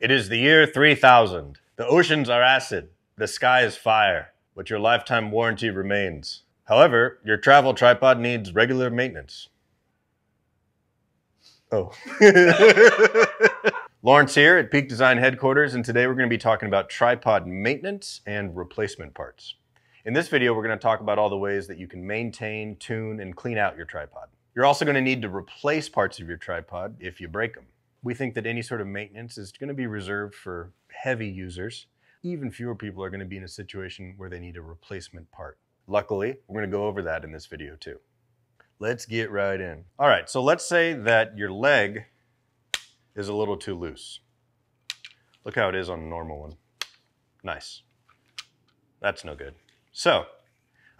It is the year 3000. The oceans are acid. The sky is fire. But your lifetime warranty remains. However, your travel tripod needs regular maintenance. Oh. Lawrence here at Peak Design Headquarters, and today we're going to be talking about tripod maintenance and replacement parts. In this video, we're going to talk about all the ways that you can maintain, tune, and clean out your tripod. You're also going to need to replace parts of your tripod if you break them. We think that any sort of maintenance is going to be reserved for heavy users. Even fewer people are going to be in a situation where they need a replacement part. Luckily, we're going to go over that in this video too. Let's get right in. All right, so let's say that your leg is a little too loose. Look how it is on a normal one. Nice. That's no good. So,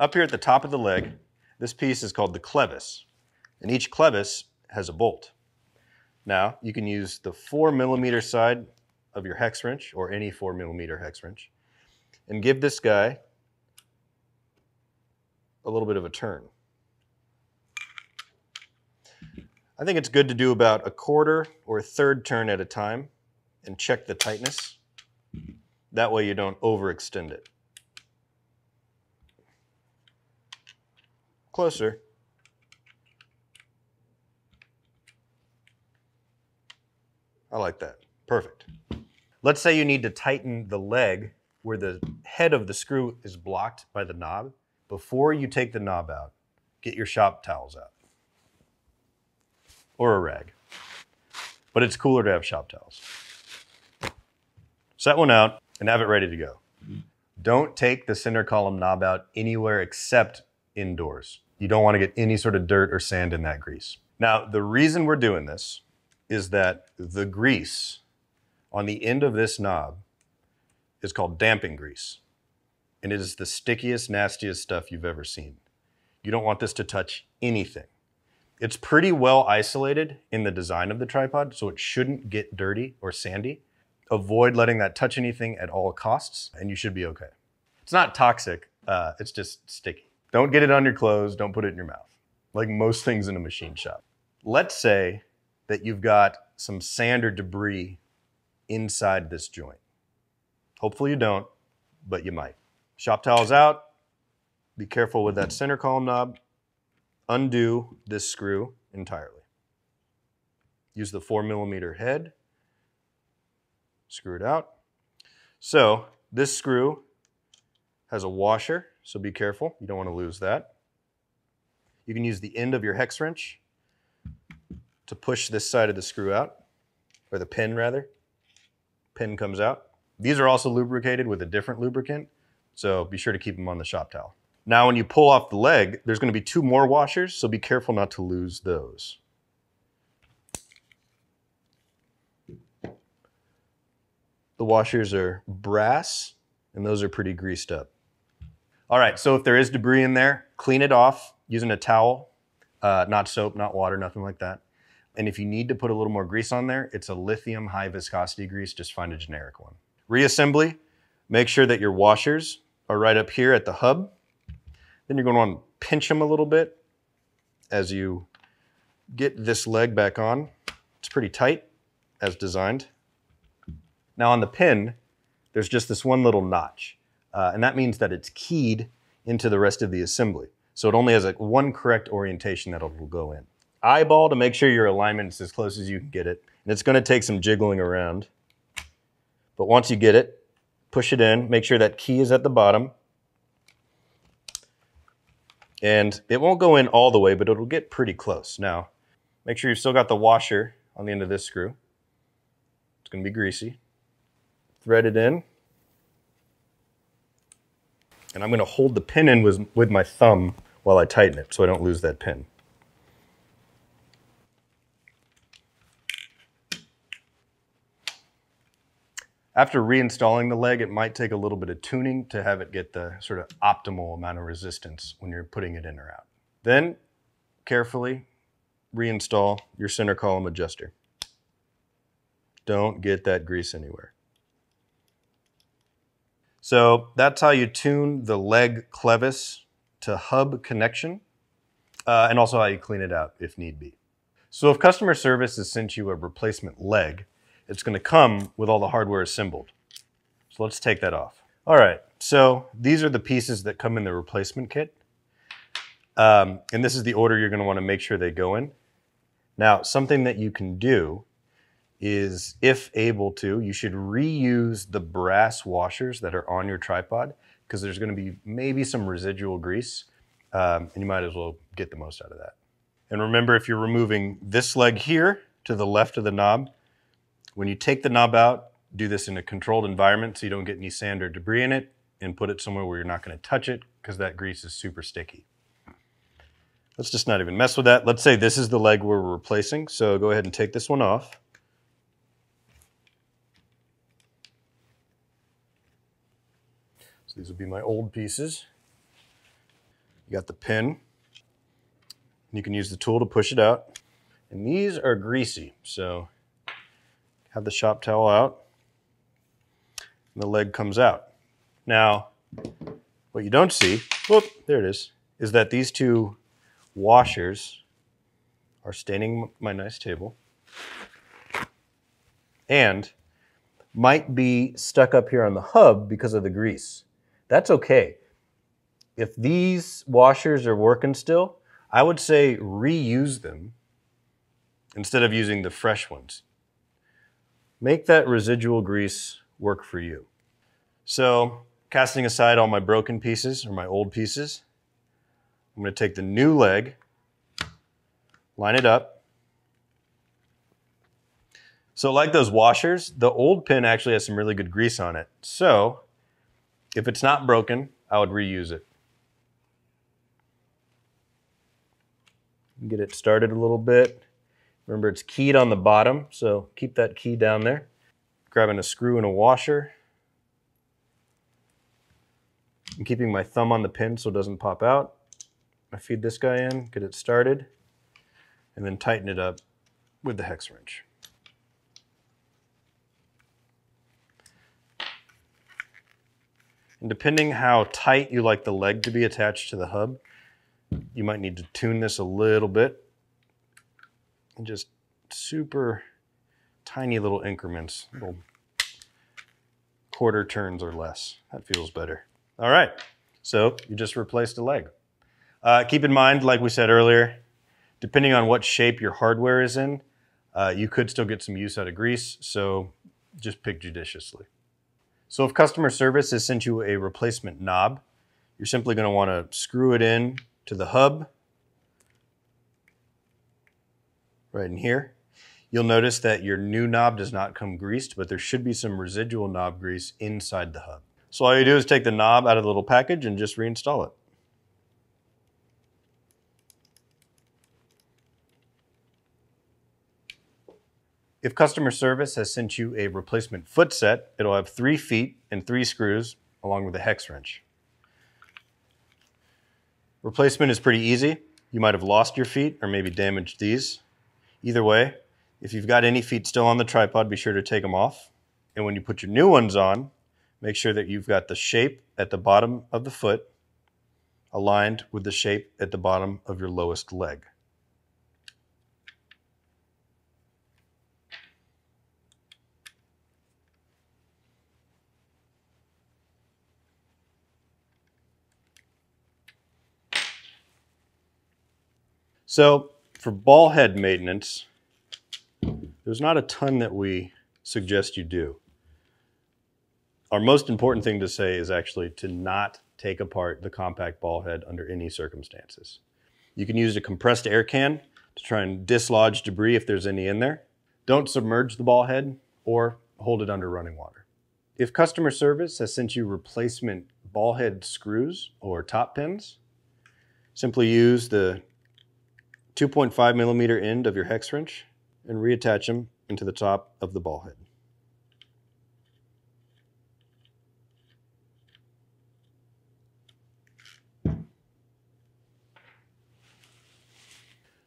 up here at the top of the leg, this piece is called the clevis, and each clevis has a bolt. Now, you can use the 4mm side of your hex wrench, or any 4mm hex wrench, and give this guy a little bit of a turn. I think it's good to do about a quarter or a third turn at a time and check the tightness. That way you don't overextend it. Closer. I like that. Perfect. Let's say you need to tighten the leg where the head of the screw is blocked by the knob. Before you take the knob out, get your shop towels out. Or a rag. But it's cooler to have shop towels. Set one out and have it ready to go. Don't take the center column knob out anywhere except indoors. You don't want to get any sort of dirt or sand in that grease. Now, the reason we're doing this is that the grease on the end of this knob is called damping grease. And it is the stickiest, nastiest stuff you've ever seen. You don't want this to touch anything. It's pretty well isolated in the design of the tripod, so it shouldn't get dirty or sandy. Avoid letting that touch anything at all costs, and you should be okay. It's not toxic, it's just sticky. Don't get it on your clothes, don't put it in your mouth, like most things in a machine shop. Let's say that you've got some sand or debris inside this joint. Hopefully you don't, but you might. Shop towels out, be careful with that center column knob, undo this screw entirely. Use the 4mm head, screw it out. So this screw has a washer, so be careful, you don't want to lose that. You can use the end of your hex wrench to push this side of the screw out, or the pin rather. Pin comes out. These are also lubricated with a different lubricant, so be sure to keep them on the shop towel. Now when you pull off the leg, there's going to be 2 more washers, so be careful not to lose those. The washers are brass, and those are pretty greased up. All right, so if there is debris in there, clean it off using a towel, not soap, not water, nothing like that. And if you need to put a little more grease on there, it's a lithium high viscosity grease, just find a generic one. Reassembly, make sure that your washers are right up here at the hub. Then you're going to want to pinch them a little bit as you get this leg back on. It's pretty tight as designed. Now on the pin, there's just this one little notch, and that means that it's keyed into the rest of the assembly. So it only has like one correct orientation that it'll go in. Eyeball to make sure your alignment is as close as you can get it. And it's going to take some jiggling around. But once you get it, push it in, make sure that key is at the bottom. And it won't go in all the way, but it'll get pretty close. Now, make sure you've still got the washer on the end of this screw. It's going to be greasy. Thread it in. And I'm going to hold the pin in with my thumb while I tighten it so I don't lose that pin. After reinstalling the leg, it might take a little bit of tuning to have it get the sort of optimal amount of resistance when you're putting it in or out. Then, carefully reinstall your center column adjuster. Don't get that grease anywhere. So that's how you tune the leg clevis to hub connection, and also how you clean it out if need be. So if customer service has sent you a replacement leg, it's going to come with all the hardware assembled. So let's take that off. All right, so these are the pieces that come in the replacement kit. And this is the order you're going to want to make sure they go in. Now, something that you can do is, if able to, you should reuse the brass washers that are on your tripod, because there's going to be maybe some residual grease, and you might as well get the most out of that. And remember, if you're removing this leg here to the left of the knob, when you take the knob out, do this in a controlled environment so you don't get any sand or debris in it, and put it somewhere where you're not going to touch it, because that grease is super sticky. Let's just not even mess with that. Let's say this is the leg we're replacing, so go ahead and take this one off. So these would be my old pieces. You got the pin, and you can use the tool to push it out. And these are greasy, so have the shop towel out, and the leg comes out. Now, what you don't see, whoop, there it is that these two washers are staining my nice table and might be stuck up here on the hub because of the grease. That's okay. If these washers are working still, I would say reuse them instead of using the fresh ones. Make that residual grease work for you. So, casting aside all my broken pieces or my old pieces, I'm going to take the new leg, line it up. So like those washers, the old pin actually has some really good grease on it. So if it's not broken, I would reuse it. Get it started a little bit. Remember, it's keyed on the bottom, so keep that key down there. Grabbing a screw and a washer. I'm keeping my thumb on the pin so it doesn't pop out. I feed this guy in, get it started, and then tighten it up with the hex wrench. And depending how tight you like the leg to be attached to the hub, you might need to tune this a little bit. And just super tiny little increments, little quarter turns or less. That feels better. All right, so you just replaced a leg. Keep in mind, like we said earlier, depending on what shape your hardware is in, you could still get some use out of grease, so just pick judiciously. So if customer service has sent you a replacement knob, you're simply going to want to screw it in to the hub, right in here. You'll notice that your new knob does not come greased, but there should be some residual knob grease inside the hub. So all you do is take the knob out of the little package and just reinstall it. If customer service has sent you a replacement foot set, it'll have 3 feet and 3 screws along with a hex wrench. Replacement is pretty easy. You might have lost your feet or maybe damaged these. Either way, if you've got any feet still on the tripod, be sure to take them off. And when you put your new ones on, make sure that you've got the shape at the bottom of the foot aligned with the shape at the bottom of your lowest leg. So for ball head maintenance, there's not a ton that we suggest you do. Our most important thing to say is actually to not take apart the compact ball head under any circumstances. You can use a compressed air can to try and dislodge debris if there's any in there. Don't submerge the ball head or hold it under running water. If customer service has sent you replacement ball head screws or top pins, simply use the 2.5 millimeter end of your hex wrench and reattach them into the top of the ball head.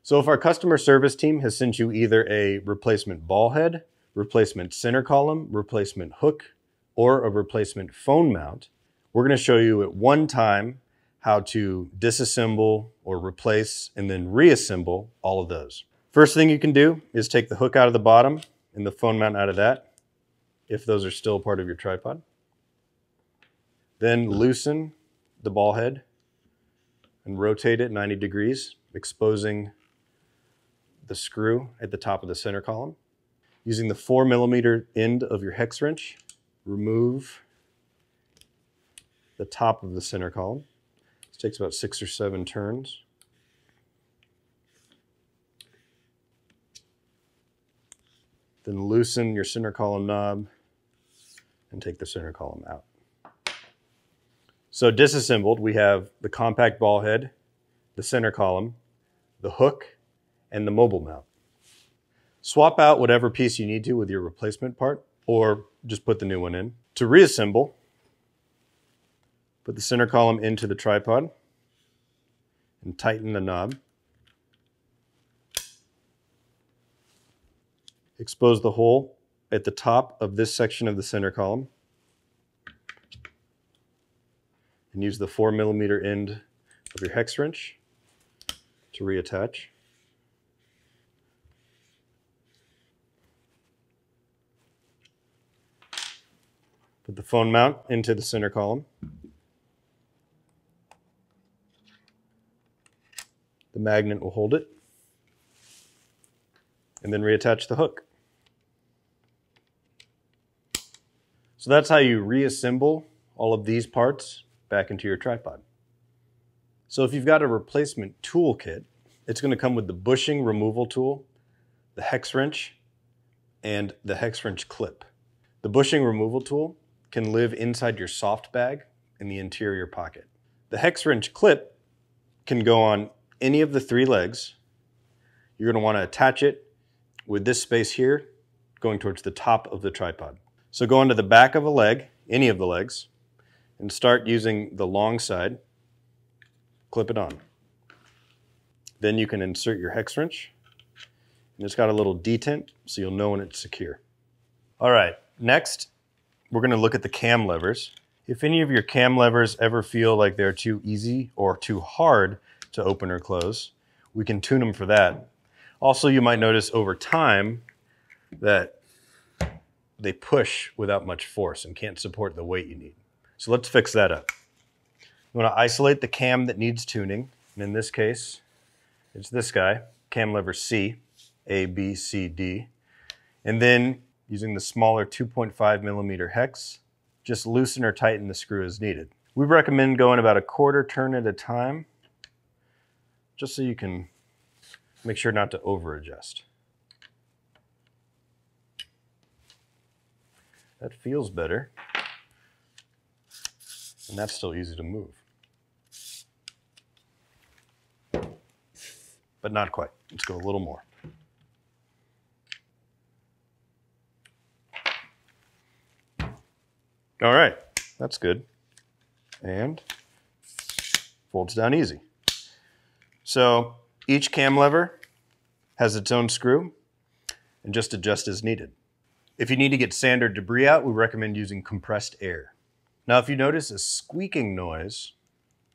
So if our customer service team has sent you either a replacement ball head, replacement center column, replacement hook, or a replacement phone mount, we're going to show you at one time how to disassemble or replace and then reassemble all of those. First thing you can do is take the hook out of the bottom and the phone mount out of that, if those are still part of your tripod. Then loosen the ball head and rotate it 90 degrees, exposing the screw at the top of the center column. Using the 4mm end of your hex wrench, remove the top of the center column. This takes about 6 or 7 turns. Then loosen your center column knob and take the center column out. So disassembled, we have the compact ball head, the center column, the hook, and the mobile mount. Swap out whatever piece you need to with your replacement part, or just put the new one in. To reassemble, put the center column into the tripod and tighten the knob. Expose the hole at the top of this section of the center column and use the 4mm end of your hex wrench to reattach. Put the phone mount into the center column. The magnet will hold it. And then reattach the hook. So that's how you reassemble all of these parts back into your tripod. So if you've got a replacement toolkit, it's going to come with the bushing removal tool, the hex wrench, and the hex wrench clip. The bushing removal tool can live inside your soft bag in the interior pocket. The hex wrench clip can go on any of the 3 legs. You're going to want to attach it with this space here going towards the top of the tripod. So go onto the back of a leg, any of the legs, and start using the long side, clip it on. Then you can insert your hex wrench, and it's got a little detent so you'll know when it's secure. All right, next we're going to look at the cam levers. If any of your cam levers ever feel like they're too easy or too hard to open or close, we can tune them for that. Also, you might notice over time that they push without much force and can't support the weight you need. So let's fix that up. You want to isolate the cam that needs tuning, and in this case, it's this guy, cam lever C, A, B, C, D. And then, using the smaller 2.5mm hex, just loosen or tighten the screw as needed. We recommend going about a 1/4 turn at a time, just so you can make sure not to over adjust. That feels better, and that's still easy to move. But not quite. Let's go a little more. All right, that's good. And folds down easy. So each cam lever has its own screw, and just adjust as needed. If you need to get sand or debris out, we recommend using compressed air. Now, if you notice a squeaking noise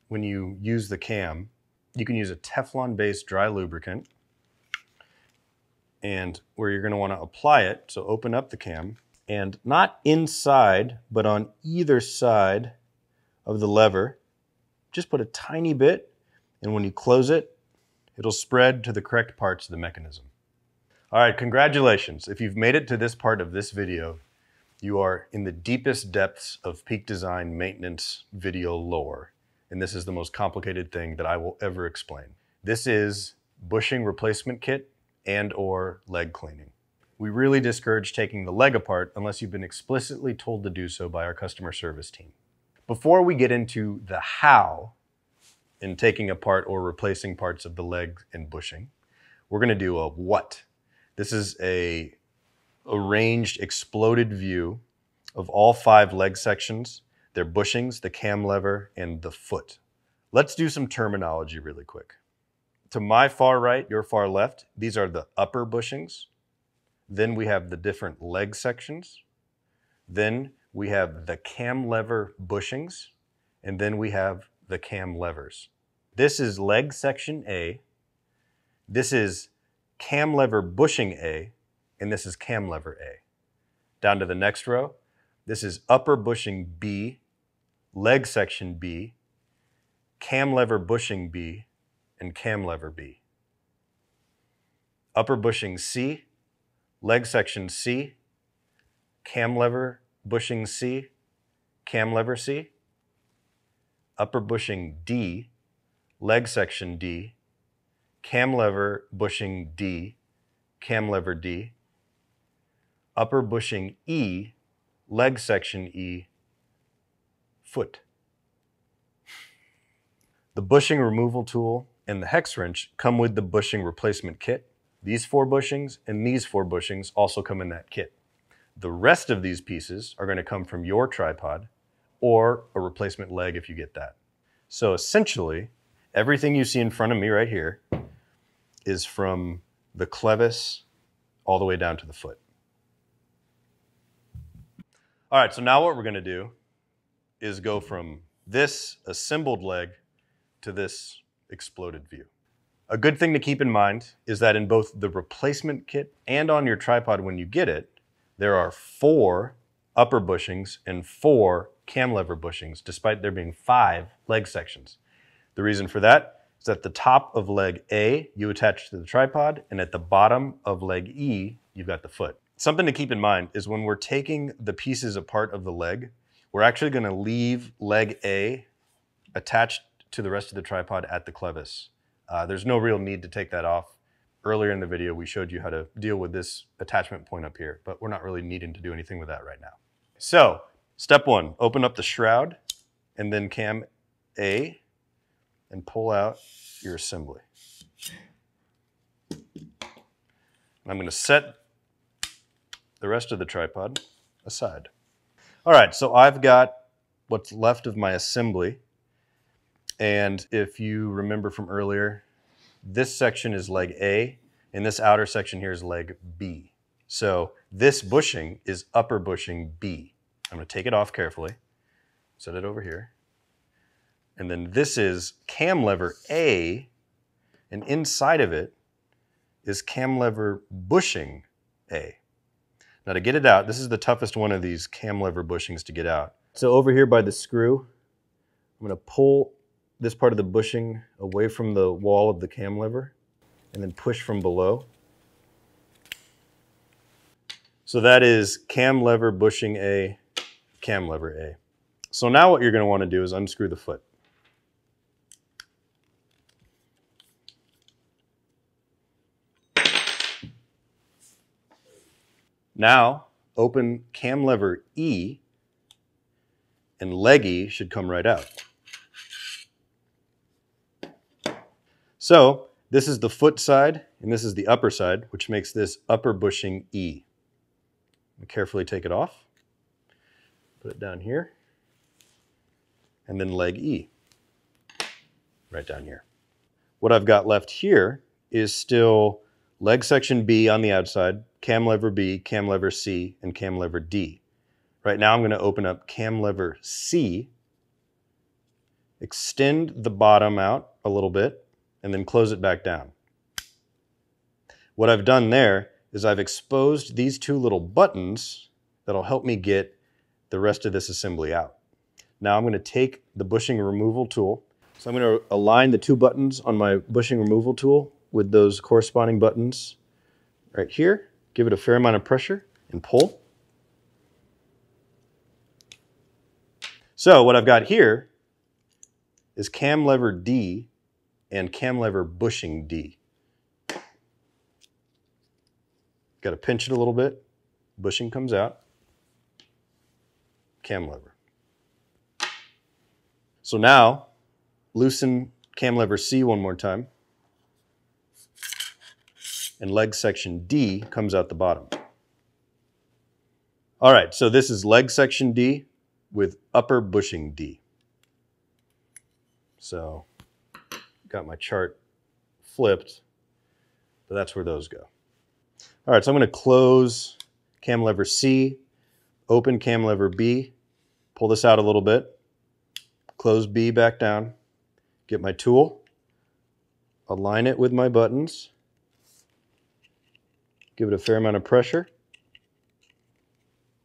when you use the cam, you can use a Teflon-based dry lubricant, and where you're going to want to apply it, so open up the cam, and not inside, but on either side of the lever, just put a tiny bit, and when you close it, it'll spread to the correct parts of the mechanism. All right, congratulations. If you've made it to this part of this video, you are in the deepest depths of Peak Design maintenance video lore, and this is the most complicated thing that I will ever explain. This is bushing replacement kit and/or leg cleaning. We really discourage taking the leg apart unless you've been explicitly told to do so by our customer service team. Before we get into the how in taking apart or replacing parts of the leg and bushing, we're going to do a what. This is a arranged, exploded view of all 5 leg sections, their bushings, the cam lever, and the foot. Let's do some terminology really quick. To my far right, your far left, these are the upper bushings. Then we have the different leg sections. Then we have the cam lever bushings. And then we have the cam levers. This is leg section A. This is cam lever bushing A. and this is cam lever A. Down to the next row, this is upper bushing B, leg section B, cam lever bushing B, and cam lever B. Upper bushing C, leg section C, cam lever bushing C, cam lever C. Upper bushing D, leg section D, cam lever bushing D, cam lever D. Upper bushing E, leg section E, foot. The bushing removal tool and the hex wrench come with the bushing replacement kit. These 4 bushings and these 4 bushings also come in that kit. The rest of these pieces are going to come from your tripod or a replacement leg if you get that. So essentially, everything you see in front of me right here is from the clevis all the way down to the foot. All right, so now what we're going to do is go from this assembled leg to this exploded view. A good thing to keep in mind is that in both the replacement kit and on your tripod when you get it, there are 4 upper bushings and 4 cam lever bushings, despite there being 5 leg sections. The reason for that is at the top of leg A, you attach to the tripod, and at the bottom of leg E, you've got the foot. Something to keep in mind is when we're taking the pieces apart of the leg, we're actually going to leave leg A attached to the rest of the tripod at the clevis. There's no real need to take that off. Earlier in the video, we showed you how to deal with this attachment point up here, but we're not really needing to do anything with that right now. So, step 1, open up the shroud and then cam A and pull out your assembly. I'm going to set the rest of the tripod aside. All right, so I've got what's left of my assembly. And if you remember from earlier, this section is leg A, and this outer section here is leg B. So this bushing is upper bushing B. I'm going to take it off carefully, set it over here. And then this is cam lever A, and inside of it is cam lever bushing A. Now to get it out, this is the toughest one of these cam lever bushings to get out. So over here by the screw, I'm going to pull this part of the bushing away from the wall of the cam lever and then push from below. So that is cam lever bushing A, cam lever A. So now what you're going to want to do is unscrew the foot. Now, open cam lever E, and leg E should come right out. So, this is the foot side, and this is the upper side, which makes this upper bushing E. Carefully take it off, put it down here, and then leg E, right down here. What I've got left here is still leg section B on the outside, cam lever B, cam lever C, and cam lever D. Right now I'm going to open up cam lever C, extend the bottom out a little bit, and then close it back down. What I've done there is I've exposed these 2 little buttons that'll help me get the rest of this assembly out. Now I'm going to take the bushing removal tool. So I'm going to align the 2 buttons on my bushing removal tool with those corresponding buttons right here. Give it a fair amount of pressure and pull. So what I've got here is cam lever D and cam lever bushing D. Got to pinch it a little bit. Bushing comes out. Cam lever. So now, loosen cam lever C one more time. And leg section D comes out the bottom. All right, so this is leg section D with upper bushing D. So, got my chart flipped, but that's where those go. All right, so I'm going to close cam lever C, open cam lever B, pull this out a little bit, close B back down, get my tool, align it with my buttons, give it a fair amount of pressure,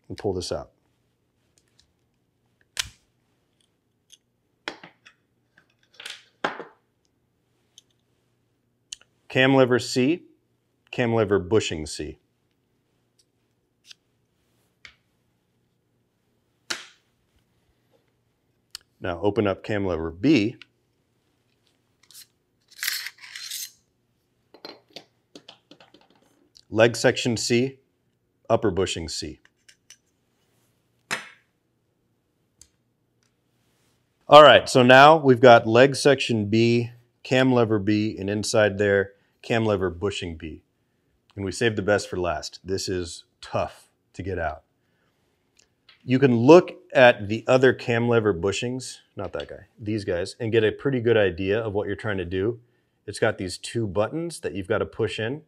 and pull this out. Cam lever C, cam lever bushing C. Now open up cam lever B. Leg section C, upper bushing C. All right, so now we've got leg section B, cam lever B, and inside there, cam lever bushing B. And we saved the best for last. This is tough to get out. You can look at the other cam lever bushings, not that guy, these guys, and get a pretty good idea of what you're trying to do. It's got these two buttons that you've got to push in.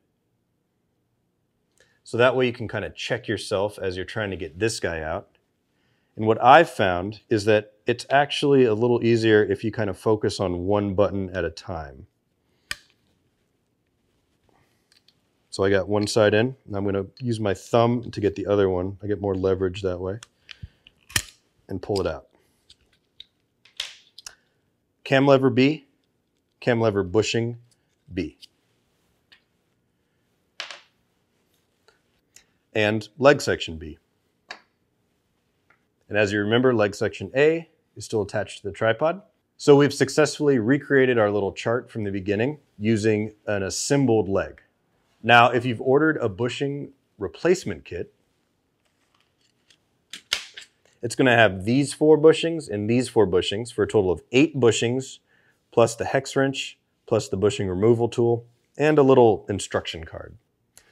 So that way you can kind of check yourself as you're trying to get this guy out. And what I've found is that it's actually a little easier if you kind of focus on one button at a time. So I got one side in, and I'm going to use my thumb to get the other one. I get more leverage that way. And pull it out. Cam lever B, cam lever bushing B. And leg section B. And as you remember, leg section A is still attached to the tripod. So we've successfully recreated our little chart from the beginning using an assembled leg. Now, if you've ordered a bushing replacement kit, it's going to have these 4 bushings and these 4 bushings for a total of 8 bushings, plus the hex wrench, plus the bushing removal tool, and a little instruction card.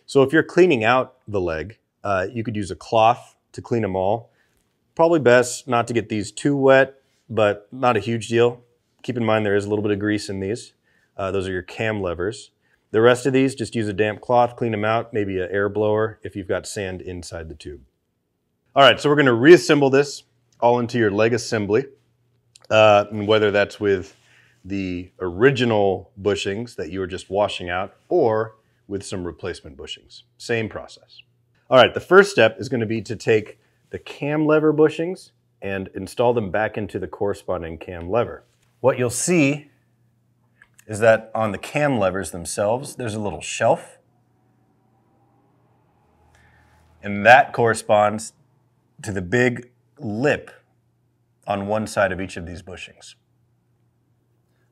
So if you're cleaning out the leg, you could use a cloth to clean them all. Probably best not to get these too wet, but not a huge deal. Keep in mind there is a little bit of grease in these. Those are your cam levers. The rest of these, just use a damp cloth, clean them out, maybe an air blower if you've got sand inside the tube. All right, so we're going to reassemble this all into your leg assembly, and whether that's with the original bushings that you were just washing out or with some replacement bushings. Same process. All right, the first step is going to be to take the cam lever bushings and install them back into the corresponding cam lever. What you'll see is that on the cam levers themselves, there's a little shelf, and that corresponds to the big lip on one side of each of these bushings.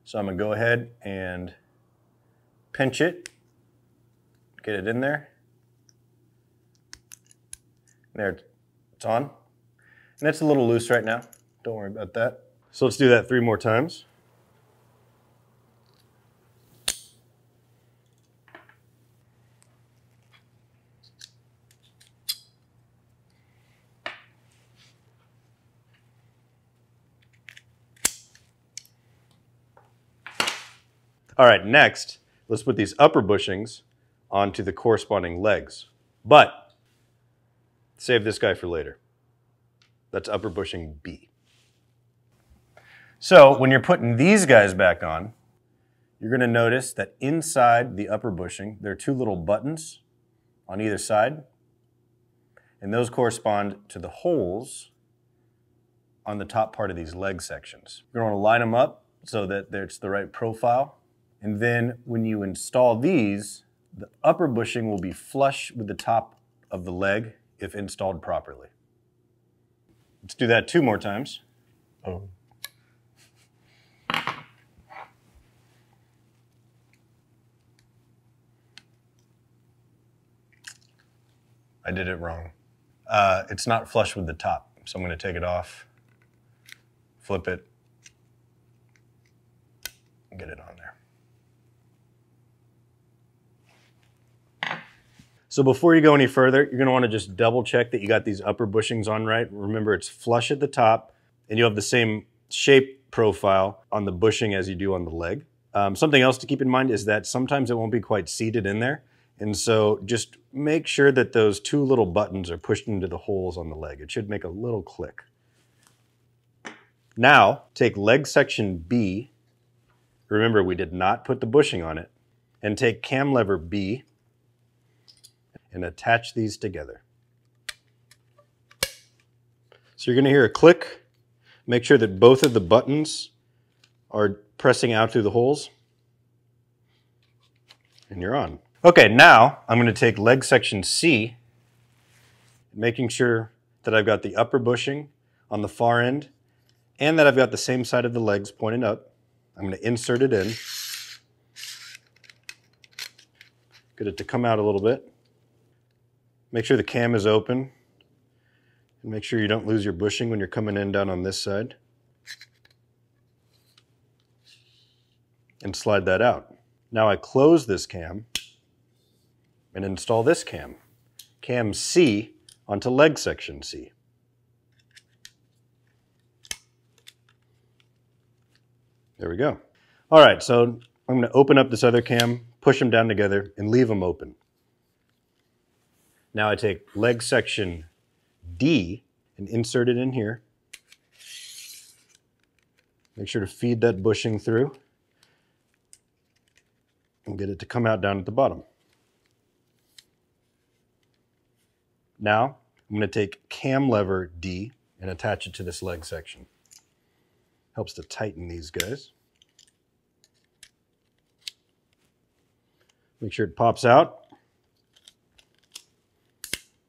So I'm going to go ahead and pinch it, get it in there. There, it's on. And it's a little loose right now. Don't worry about that. So let's do that 3 more times. All right, next, let's put these upper bushings onto the corresponding legs. But save this guy for later. That's upper bushing B. So when you're putting these guys back on, you're going to notice that inside the upper bushing, there are 2 little buttons on either side, and those correspond to the holes on the top part of these leg sections. You're going to want to line them up so that it's the right profile. And then when you install these, the upper bushing will be flush with the top of the leg if installed properly. Let's do that 2 more times. Oh. I did it wrong. It's not flush with the top, so I'm going to take it off, flip it, and get it on there. So before you go any further, you're going to want to just double check that you got these upper bushings on right. Remember, it's flush at the top, and you have the same shape profile on the bushing as you do on the leg. Something else to keep in mind is that sometimes it won't be quite seated in there. And so just make sure that those 2 little buttons are pushed into the holes on the leg. It should make a little click. Now, take leg section B. Remember, we did not put the bushing on it. And take cam lever B and attach these together. So you're going to hear a click. Make sure that both of the buttons are pressing out through the holes. And you're on. Okay, now I'm going to take leg section C, making sure that I've got the upper bushing on the far end and that I've got the same side of the legs pointed up. I'm going to insert it in. Get it to come out a little bit. Make sure the cam is open. And make sure you don't lose your bushing when you're coming in down on this side. And slide that out. Now I close this cam and install this cam, cam C, onto leg section C. There we go. All right, so I'm going to open up this other cam, push them down together, and leave them open. Now I take leg section D and insert it in here. Make sure to feed that bushing through and get it to come out down at the bottom. Now I'm going to take cam lever D and attach it to this leg section. Helps to tighten these guys. Make sure it pops out.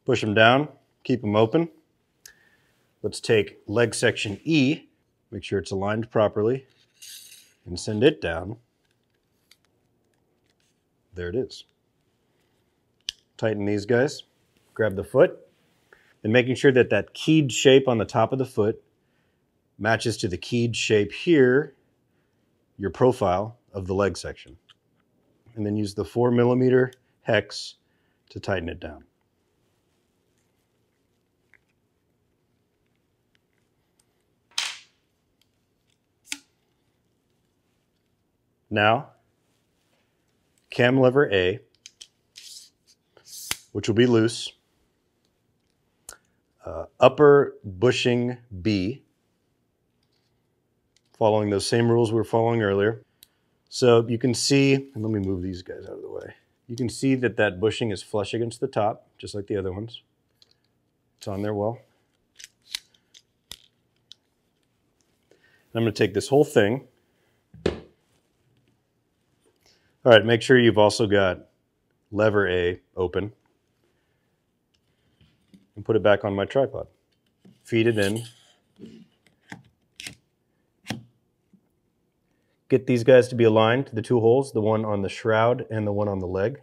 Push them down, keep them open. Let's take leg section E, make sure it's aligned properly, and send it down. There it is. Tighten these guys. Grab the foot, and making sure that that keyed shape on the top of the foot matches to the keyed shape here, your profile of the leg section. And then use the 4mm hex to tighten it down. Now, cam lever A, which will be loose, upper bushing B, following those same rules we were following earlier. So you can see, and let me move these guys out of the way. You can see that that bushing is flush against the top, just like the other ones. It's on there well. And I'm going to take this whole thing. All right, make sure you've also got lever A open. And put it back on my tripod. Feed it in. Get these guys to be aligned, the two holes, the one on the shroud and the one on the leg.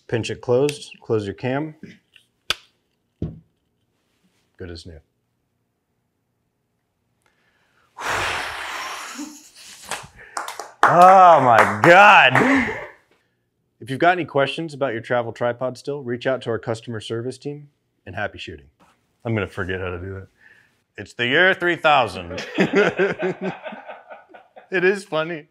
Pinch it closed, close your cam. Good as new. Oh my God. If you've got any questions about your travel tripod still, reach out to our customer service team, and happy shooting. I'm going to forget how to do that. It's the year 3000. It is funny.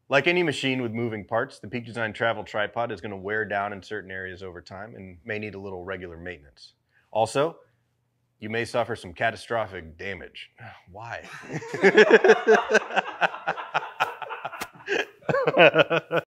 Like any machine with moving parts, the Peak Design travel tripod is going to wear down in certain areas over time and may need a little regular maintenance. Also, you may suffer some catastrophic damage. Why?